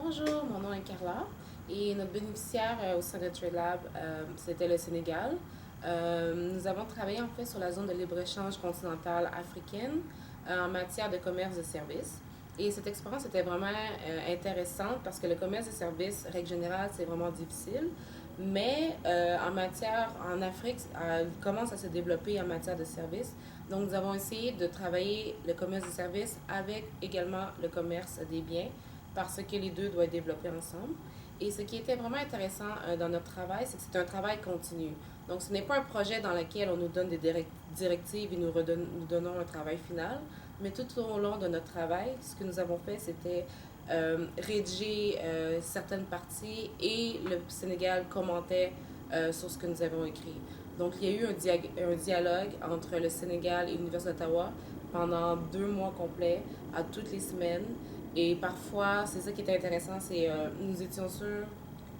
Bonjour, mon nom est Carla et notre bénéficiaire au sein de Trade Lab, c'était le Sénégal. Nous avons travaillé en fait sur la zone de libre-échange continentale africaine en matière de commerce de services. Et cette expérience était vraiment intéressante parce que le commerce de services, règle générale, c'est vraiment difficile. Mais en Afrique, il commence à se développer en matière de services. Donc, nous avons essayé de travailler le commerce de services avec également le commerce des biens parce que les deux doivent être développés ensemble. Et ce qui était vraiment intéressant dans notre travail, c'est que c'est un travail continu. Donc, ce n'est pas un projet dans lequel on nous donne des directives et nous donnons un travail final, mais tout au long de notre travail, ce que nous avons fait, c'était rédiger certaines parties et le Sénégal commentait sur ce que nous avons écrit. Donc, il y a eu un dialogue entre le Sénégal et l'Université d'Ottawa pendant 2 mois complets, à toutes les semaines. Et parfois, c'est ça qui était intéressant, c'est nous étions sûrs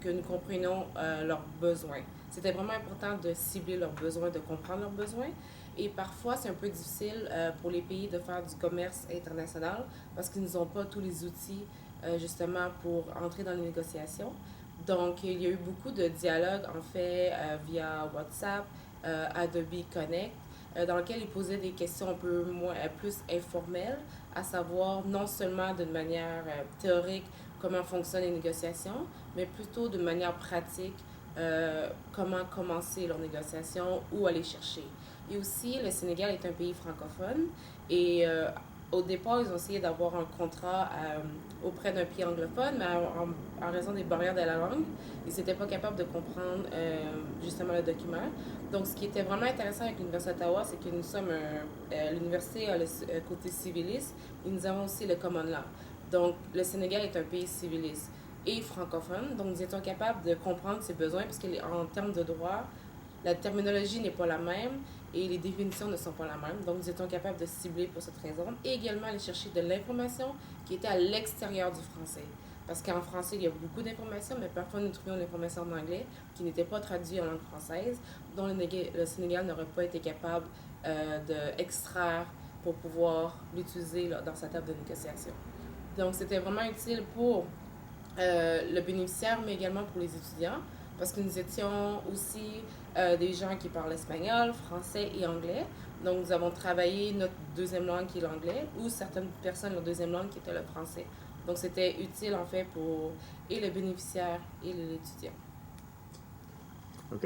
que nous comprenions leurs besoins. C'était vraiment important de cibler leurs besoins, de comprendre leurs besoins. Et parfois, c'est un peu difficile pour les pays de faire du commerce international parce qu'ils n'ont pas tous les outils justement pour entrer dans les négociations. Donc, il y a eu beaucoup de dialogues en fait via WhatsApp, Adobe Connect, dans lequel ils posaient des questions un peu plus informelles, à savoir non seulement d'une manière théorique comment fonctionnent les négociations, mais plutôt d'une manière pratique comment commencer leurs négociations, où aller chercher. Et aussi, le Sénégal est un pays francophone et au départ, ils ont essayé d'avoir un contrat auprès d'un pays anglophone, mais en raison des barrières de la langue, ils n'étaient pas capables de comprendre justement le document. Donc, ce qui était vraiment intéressant avec l'Université d'Ottawa, c'est que nous sommes l'université a le côté civiliste et nous avons aussi le common law. Donc, le Sénégal est un pays civiliste et francophone, donc nous étions capables de comprendre ses besoins, parce qu'en termes de droit, la terminologie n'est pas la même et les définitions ne sont pas la même. Donc, nous étions capables de cibler pour cette raison et également aller chercher de l'information qui était à l'extérieur du français. Parce qu'en français, il y a beaucoup d'informations, mais parfois nous trouvions l'information en anglais qui n'était pas traduite en langue française, dont le Sénégal n'aurait pas été capable d'extraire pour pouvoir l'utiliser dans sa table de négociation. Donc, c'était vraiment utile pour le bénéficiaire, mais également pour les étudiants, parce que nous étions aussi des gens qui parlent espagnol, français et anglais. Donc, nous avons travaillé notre deuxième langue qui est l'anglais, ou certaines personnes, leur deuxième langue qui était le français. Donc, c'était utile en fait pour et le bénéficiaire et l'étudiant. OK.